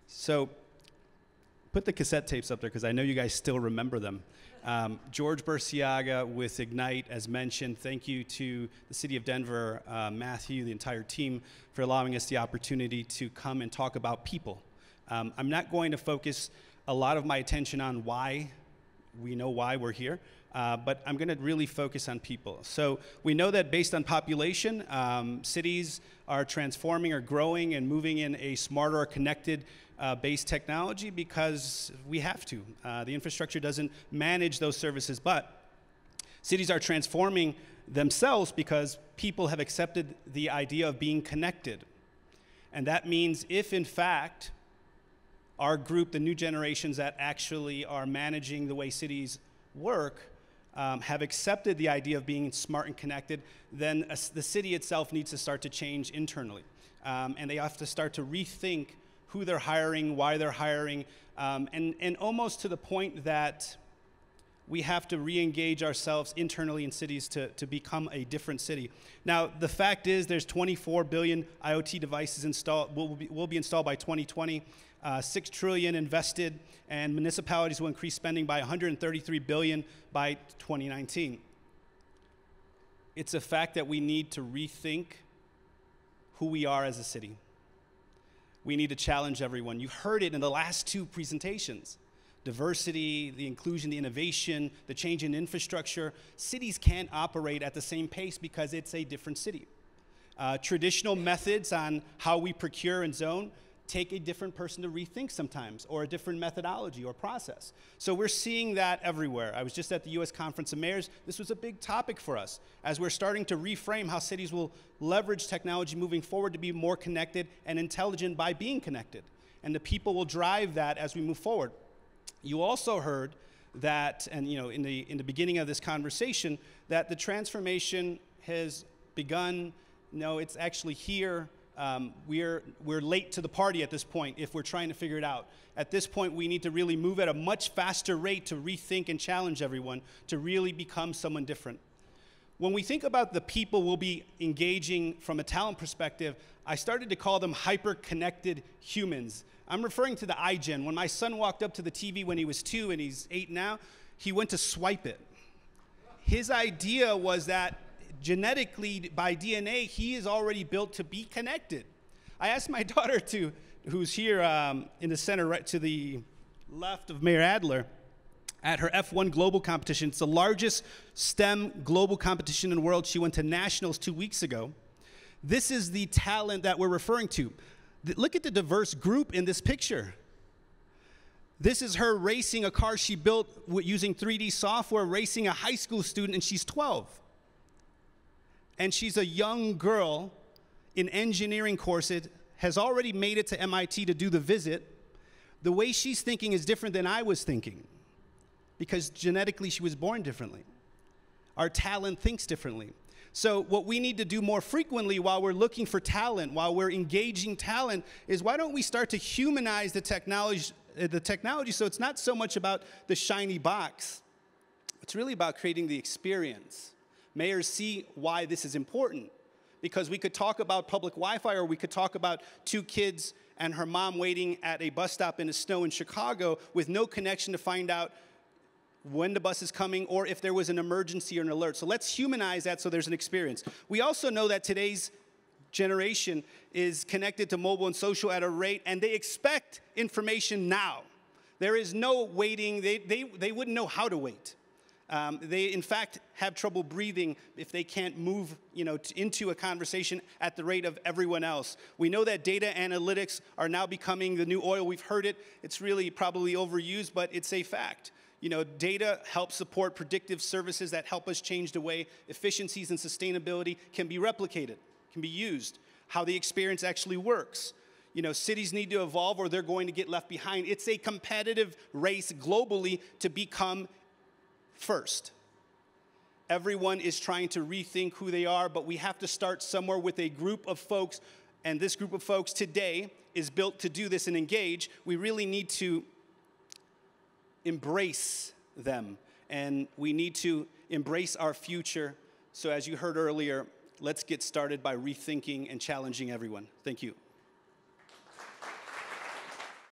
So put the cassette tapes up there because I know you guys still remember them. George Burciaga with Ignite, as mentioned. Thank you to the City of Denver, Matthew, the entire team, for allowing us the opportunity to come and talk about people. I'm not going to focus a lot of my attention on why we know why we're here, but I'm going to really focus on people. So we know that based on population, cities are transforming or growing and moving in a smarter or connected based technology because we have to. The infrastructure doesn't manage those services, but cities are transforming themselves because people have accepted the idea of being connected. And that means if, in fact, our group, the new generations that actually are managing the way cities work, have accepted the idea of being smart and connected, then the city itself needs to start to change internally. And they have to start to rethink who they're hiring, why they're hiring, and almost to the point that we have to re-engage ourselves internally in cities to become a different city. Now, the fact is there's 24 billion IoT devices installed, will be installed by 2020, 6 trillion invested, and municipalities will increase spending by 133 billion by 2019. It's a fact that we need to rethink who we are as a city. We need to challenge everyone. You heard it in the last two presentations. Diversity, the inclusion, the innovation, the change in infrastructure. Cities can't operate at the same pace because it's a different city. Traditional methods on how we procure and zone take a different person to rethink sometimes, or a different methodology or process. So we're seeing that everywhere. I was just at the US Conference of Mayors. This was a big topic for us as we're starting to reframe how cities will leverage technology moving forward to be more connected and intelligent by being connected. And the people will drive that as we move forward. You also heard that, and in the beginning of this conversation, that the transformation has begun. No, it's actually here. We're late to the party at this point if we're trying to figure it out. At this point, we need to really move at a much faster rate to rethink and challenge everyone to really become someone different. When we think about the people we'll be engaging from a talent perspective, I started to call them hyper-connected humans. I'm referring to the iGen. When my son walked up to the TV when he was 2 and he's 8 now, he went to swipe it. His idea was that genetically, by DNA, he is already built to be connected. I asked my daughter who's here in the center right to the left of Mayor Adler, at her F1 global competition. It's the largest STEM global competition in the world. She went to nationals 2 weeks ago. This is the talent that we're referring to. Look at the diverse group in this picture. This is her racing a car she built using 3D software, racing a high school student, and she's 12. And she's a young girl in engineering courses, has already made it to MIT to do the visit. The way she's thinking is different than I was thinking, because genetically she was born differently. Our talent thinks differently. So what we need to do more frequently while we're looking for talent, while we're engaging talent, is why don't we start to humanize the technology so it's not so much about the shiny box. It's really about creating the experience. Mayors see why this is important, because we could talk about public Wi-Fi, or we could talk about 2 kids and her mom waiting at a bus stop in the snow in Chicago with no connection to find out when the bus is coming or if there was an emergency or an alert. So let's humanize that so there's an experience. We also know that today's generation is connected to mobile and social at a rate, and they expect information now. There is no waiting. They wouldn't know how to wait. They, in fact, have trouble breathing if they can't move into a conversation at the rate of everyone else. We know that data analytics are now becoming the new oil. We've heard it. It's really probably overused, but it's a fact. Data helps support predictive services that help us change the way efficiencies and sustainability can be replicated, can be used, how the experience actually works. Cities need to evolve or they're going to get left behind. It's a competitive race globally to become first. Everyone is trying to rethink who they are, but we have to start somewhere with a group of folks, and this group of folks today is built to do this and engage. We really need to embrace them, and we need to embrace our future. So as you heard earlier, let's get started by rethinking and challenging everyone. Thank you.